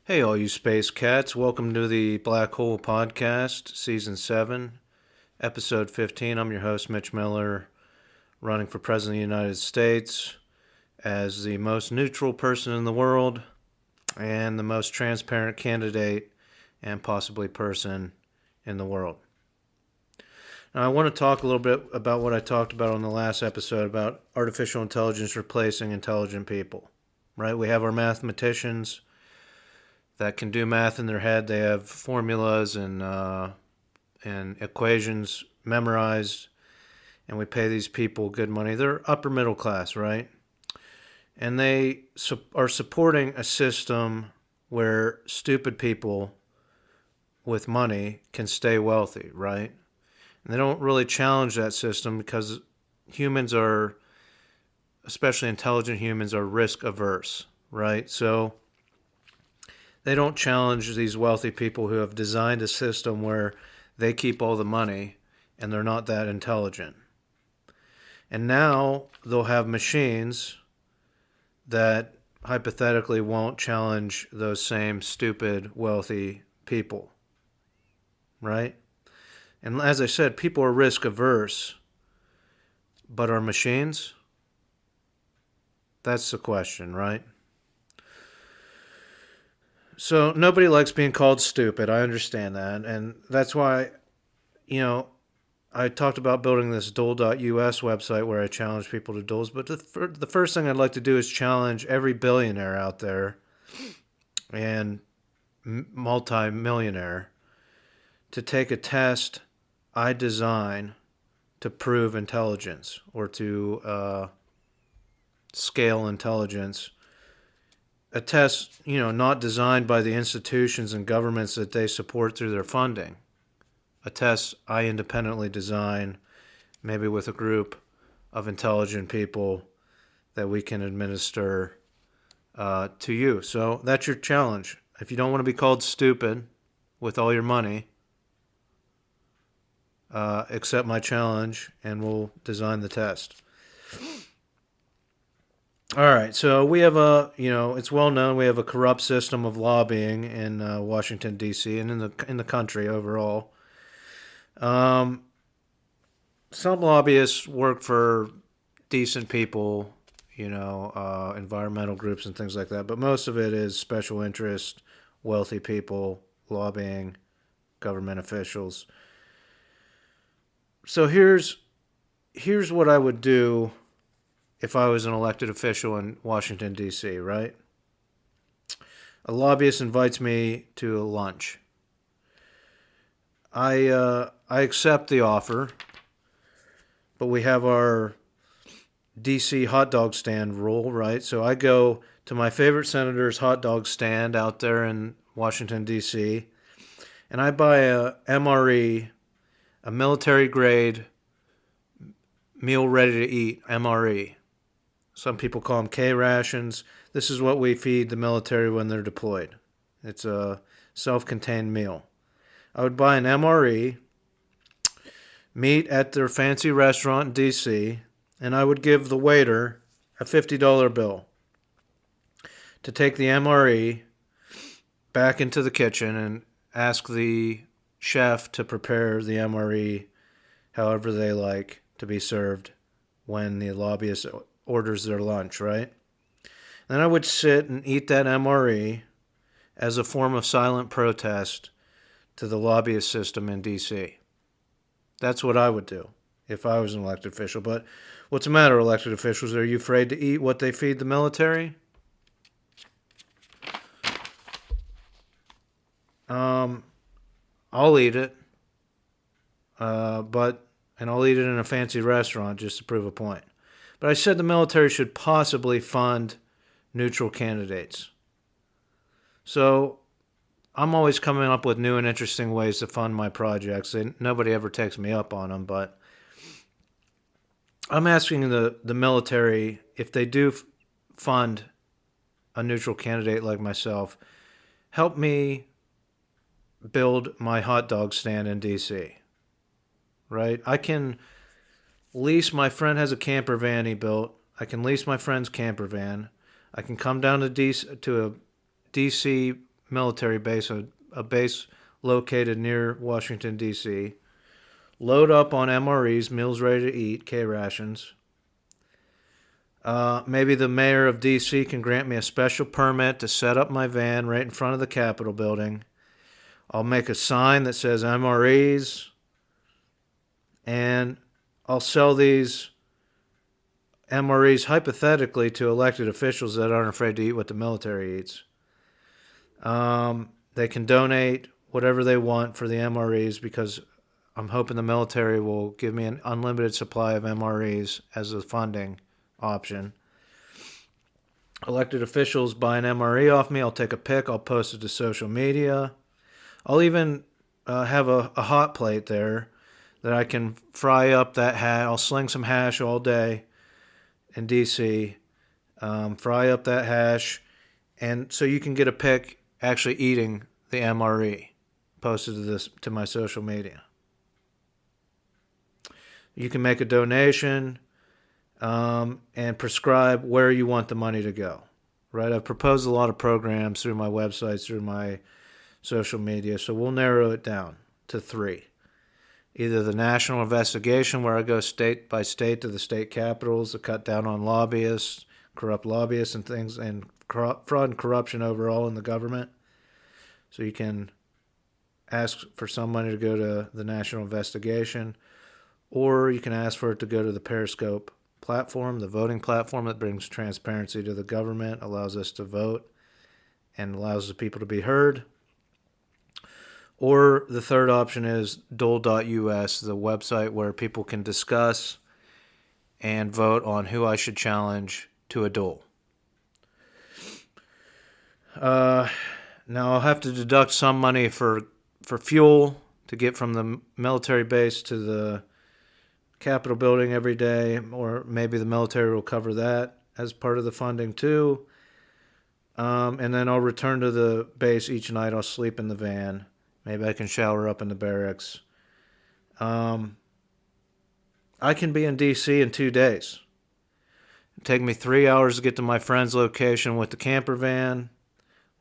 Hey, all you space cats. Welcome to the Black Hole Podcast, Season 7, Episode 15. I'm your host, Mitch Miller, running for President of the United States as the most neutral person in the world and the most transparent candidate and possibly person in the world. Now, I want to talk a little bit about what I talked about on the last episode about artificial intelligence replacing intelligent people. Right? We have our mathematicians that can do math in their head. They have formulas and equations memorized, and we pay these people good money. They're upper middle class, right? And they are supporting a system where stupid people with money can stay wealthy, right? And they don't really challenge that system because humans are, especially intelligent humans, are risk averse, right? So they don't challenge these wealthy people who have designed a system where they keep all the money and they're not that intelligent. And now they'll have machines that hypothetically won't challenge those same stupid, wealthy people. Right? And as I said, people are risk averse. But are machines? That's the question, right? So nobody likes being called stupid. I understand that. And that's why, I talked about building this duel.us website where I challenge people to duels. But the first thing I'd like to do is challenge every billionaire out there and multi-millionaire to take a test I design to prove intelligence or to scale intelligence. A test, not designed by the institutions and governments that they support through their funding. A test I independently design, maybe with a group of intelligent people that we can administer to you. So that's your challenge. If you don't want to be called stupid with all your money, accept my challenge and we'll design the test. All right, so we have it's well known we have a corrupt system of lobbying in Washington D.C. and in the country overall. Some lobbyists work for decent people, environmental groups and things like that, but most of it is special interest, wealthy people lobbying government officials. So here's what I would do if I was an elected official in Washington, D.C., right? A lobbyist invites me to a lunch. I accept the offer, but we have our D.C. hot dog stand rule, right? So I go to my favorite senator's hot dog stand out there in Washington, D.C., and I buy a MRE, a military-grade meal ready to eat, MRE. Some people call them K rations. This is what we feed the military when they're deployed. It's a self-contained meal. I would buy an MRE, meet at their fancy restaurant in D.C., and I would give the waiter a $50 bill to take the MRE back into the kitchen and ask the chef to prepare the MRE however they like to be served when the lobbyist orders their lunch, right? Then I would sit and eat that MRE as a form of silent protest to the lobbyist system in D.C. That's what I would do if I was an elected official. But what's the matter, elected officials? Are you afraid to eat what they feed the military? I'll eat it. And I'll eat it in a fancy restaurant just to prove a point. But I said the military should possibly fund neutral candidates. So I'm always coming up with new and interesting ways to fund my projects. And nobody ever takes me up on them, but I'm asking the military if they do fund a neutral candidate like myself, help me build my hot dog stand in D.C., right? I can lease, my friend has a camper van he built. I can lease my friend's camper van. I can come down to a DC military base, a base located near Washington, D.C., load up on MREs, meals ready to eat, K rations. Maybe the mayor of D.C. can grant me a special permit to set up my van right in front of the Capitol building. I'll make a sign that says MREs, and I'll sell these MREs hypothetically to elected officials that aren't afraid to eat what the military eats. They can donate whatever they want for the MREs because I'm hoping the military will give me an unlimited supply of MREs as a funding option. Elected officials buy an MRE off me. I'll take a pic. I'll post it to social media. I'll even have a hot plate there that I can fry up that hash. I'll sling some hash all day in DC, fry up that hash, and so you can get a pic actually eating the MRE posted to my social media. You can make a donation and prescribe where you want the money to go. Right? I've proposed a lot of programs through my websites, through my social media, so we'll narrow it down to 3. Either the national investigation, where I go state by state to the state capitals to cut down on lobbyists, corrupt lobbyists and things, and fraud and corruption overall in the government. So you can ask for some money to go to the national investigation, or you can ask for it to go to the Periscope platform, the voting platform that brings transparency to the government, allows us to vote, and allows the people to be heard. Or the third option is dole.us, the website where people can discuss and vote on who I should challenge to a dole. Now I'll have to deduct some money for fuel to get from the military base to the Capitol building every day, or maybe the military will cover that as part of the funding too. And then I'll return to the base each night. I'll sleep in the van. Maybe I can shower up in the barracks. I can be in D.C. in 2 days. It'll take me 3 hours to get to my friend's location with the camper van.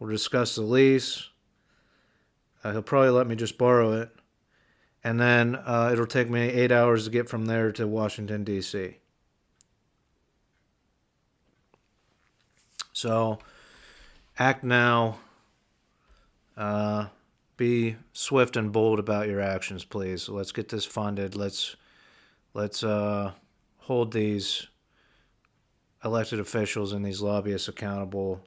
We'll discuss the lease. He'll probably let me just borrow it. And then it'll take me 8 hours to get from there to Washington, D.C. So, act now. Be swift and bold about your actions, please. Let's get this funded. Let's hold these elected officials and these lobbyists accountable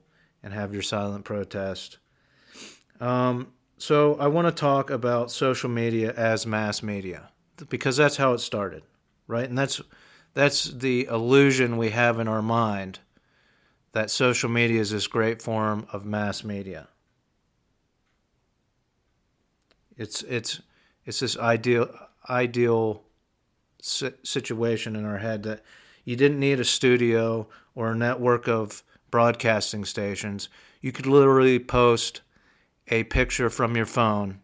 and have your silent protest. So I want to talk about social media as mass media because that's how it started, right? And that's the illusion we have in our mind that social media is this great form of mass media. It's this ideal situation in our head that you didn't need a studio or a network of broadcasting stations. You could literally post a picture from your phone,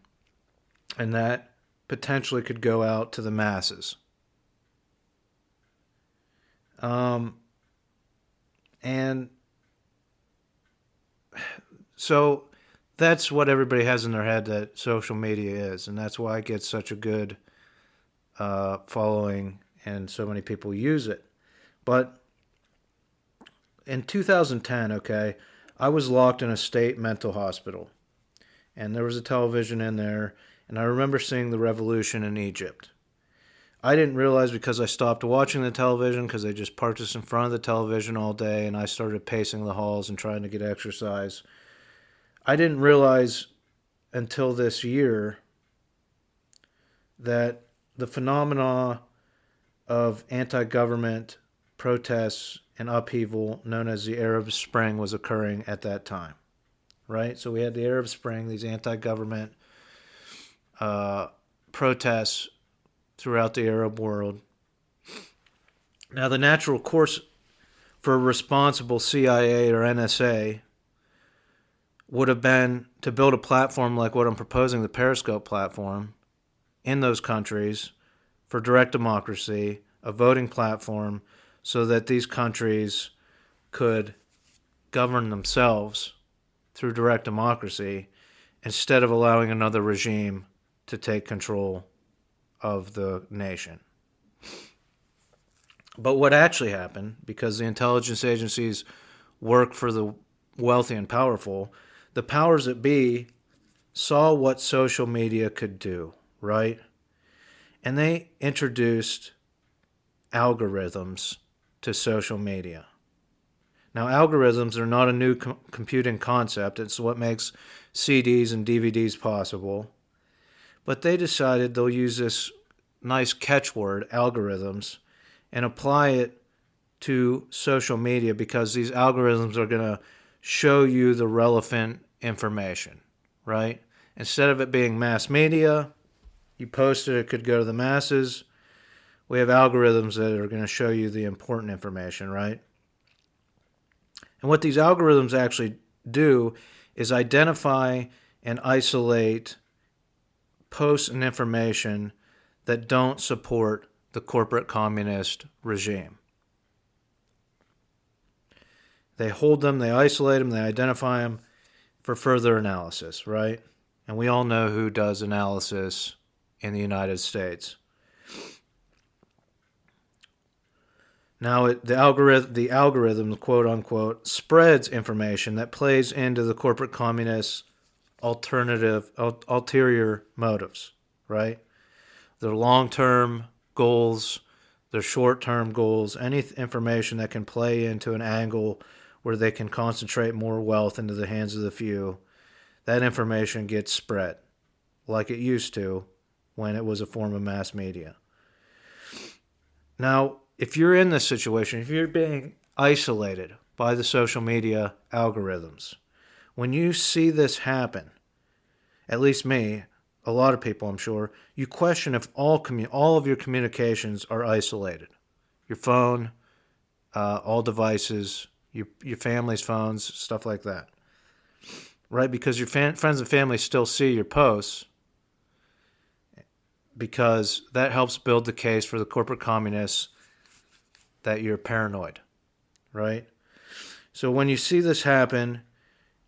and that potentially could go out to the masses. And so that's what everybody has in their head that social media is, and that's why it gets such a good following and so many people use it. But in 2010, okay, I was locked in a state mental hospital, and there was a television in there, and I remember seeing the revolution in Egypt. I didn't realize because I stopped watching the television because they just parked us in front of the television all day, and I started pacing the halls and trying to get exercise. I didn't realize until this year that the phenomena of anti-government protests and upheaval known as the Arab Spring was occurring at that time, right? So we had the Arab Spring, these anti-government protests throughout the Arab world. Now, the natural course for a responsible CIA or NSA would have been to build a platform like what I'm proposing, the Periscope platform, in those countries for direct democracy, a voting platform, so that these countries could govern themselves through direct democracy instead of allowing another regime to take control of the nation. But what actually happened, because the intelligence agencies work for the wealthy and powerful, the powers that be saw what social media could do, right? And they introduced algorithms to social media. Now, algorithms are not a new computing concept. It's what makes CDs and DVDs possible. But they decided they'll use this nice catchword, algorithms, and apply it to social media because these algorithms are going to show you the relevant information, right? Instead of it being mass media, you post it, it could go to the masses. We have algorithms that are going to show you the important information, right? And what these algorithms actually do is identify and isolate posts and information that don't support the corporate communist regime. They hold them, they isolate them, they identify them for further analysis, right? And we all know who does analysis in the United States. Now, the algorithm, quote unquote, spreads information that plays into the corporate communists' ulterior motives, right? Their long-term goals, their short-term goals, any information that can play into an angle where they can concentrate more wealth into the hands of the few, that information gets spread like it used to when it was a form of mass media. Now, if you're in this situation, if you're being isolated by the social media algorithms, when you see this happen, at least me, a lot of people I'm sure, you question if all of your communications are isolated. Your phone, all devices, your family's phones, stuff like that. Right? Because your friends and family still see your posts because that helps build the case for the corporate communists that you're paranoid, right? So when you see this happen,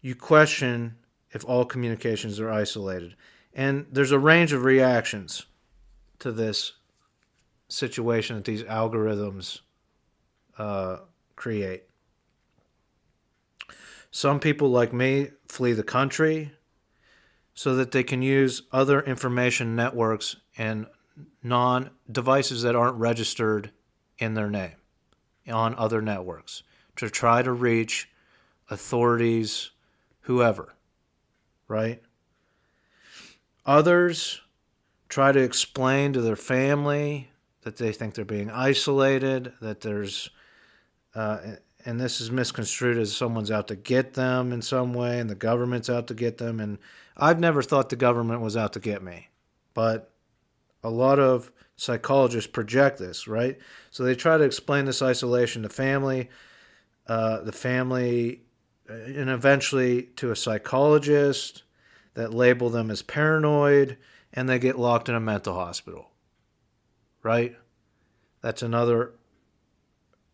you question if all communications are isolated. And there's a range of reactions to this situation that these algorithms create. Some people, like me, flee the country so that they can use other information networks and devices that aren't registered in their name on other networks to try to reach authorities, whoever, right? Others try to explain to their family that they think they're being isolated, that there's, and this is misconstrued as someone's out to get them in some way, and the government's out to get them. And I've never thought the government was out to get me, but a lot of psychologists project this, right? So they try to explain this isolation to family, and eventually to a psychologist that label them as paranoid, and they get locked in a mental hospital, right? That's another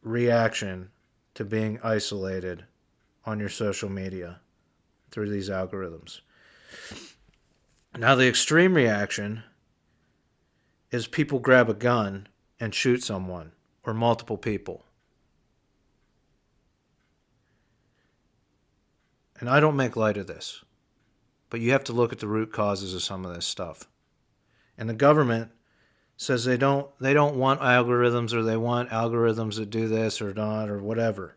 reaction to being isolated on your social media through these algorithms. Now, the extreme reaction is people grab a gun and shoot someone or multiple people. And I don't make light of this, but you have to look at the root causes of some of this stuff. And the government says they don't want algorithms, or they want algorithms that do this or not or whatever.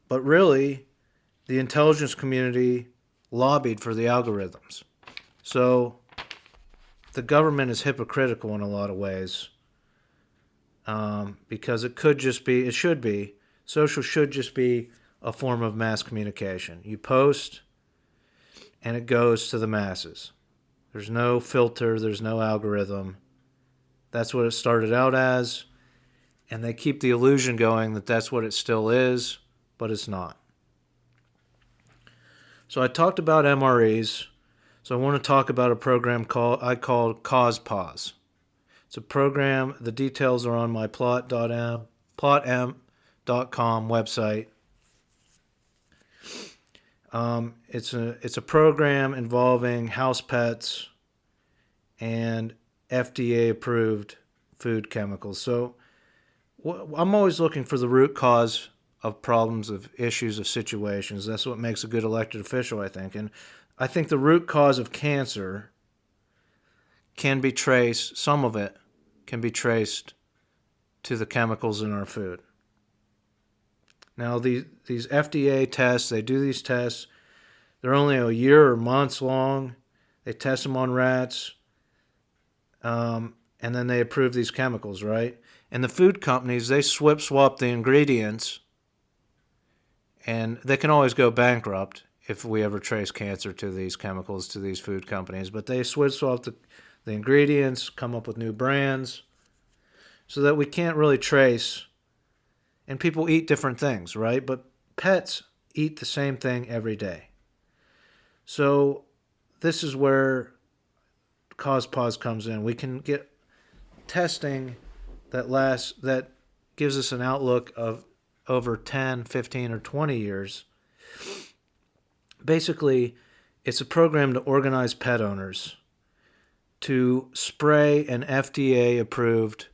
But really, the intelligence community lobbied for the algorithms. So the government is hypocritical in a lot of ways, because social should just be a form of mass communication. You post and it goes to the masses. There's no filter, there's no algorithm. That's what it started out as, and they keep the illusion going that that's what it still is, but it's not. So I talked about MREs, so I want to talk about a program called Cause Pause. It's a program, the details are on my plotm.com website. It's a program involving house pets and FDA approved food chemicals. So I'm always looking for the root cause of problems, of issues, of situations. That's what makes a good elected official, I think. And I think the root cause of cancer can be traced, some of it can be traced to the chemicals in our food. Now, these FDA tests, they do these tests. They're only a year or months long. They test them on rats, and then they approve these chemicals, right? And the food companies, they swap the ingredients, and they can always go bankrupt if we ever trace cancer to these chemicals, to these food companies. But they swap the ingredients, come up with new brands, so that we can't really trace. And people eat different things, right? But pets eat the same thing every day. So this is where cause pause comes in. We can get testing that gives us an outlook of over 10, 15, or 20 years. Basically, it's a program to organize pet owners to spray an FDA-approved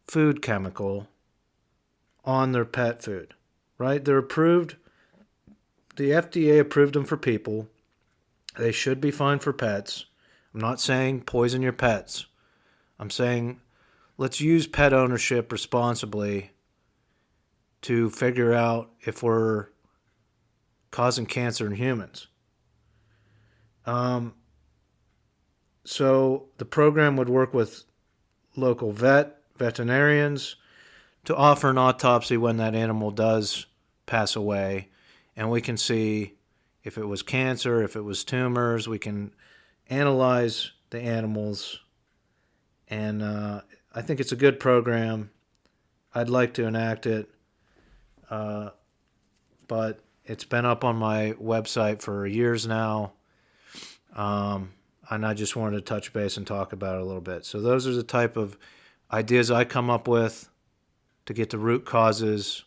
food chemical on their pet food, right? They're approved. The FDA approved them for people. They should be fine for pets. I'm not saying poison your pets. I'm saying let's use pet ownership responsibly to figure out if we're causing cancer in humans. So the program would work with local veterinarians to offer an autopsy when that animal does pass away, and we can see if it was cancer, if it was tumors. We can analyze the animals, and I think it's a good program. I'd like to enact it, but it's been up on my website for years now, and I just wanted to touch base and talk about it a little bit. So those are the type of ideas I come up with to get the root causes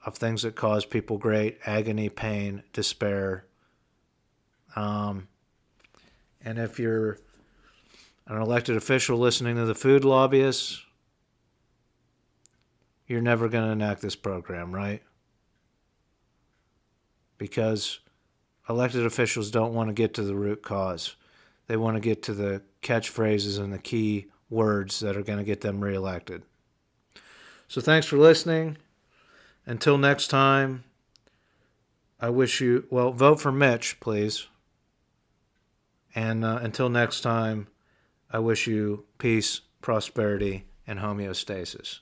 of things that cause people great agony, pain, despair. And if you're an elected official listening to the food lobbyists, you're never going to enact this program, right? Because elected officials don't want to get to the root cause. They want to get to the catchphrases and the key words that are going to get them reelected. So thanks for listening. Until next time, I wish you, vote for Mitch, please. And until next time, I wish you peace, prosperity, and homeostasis.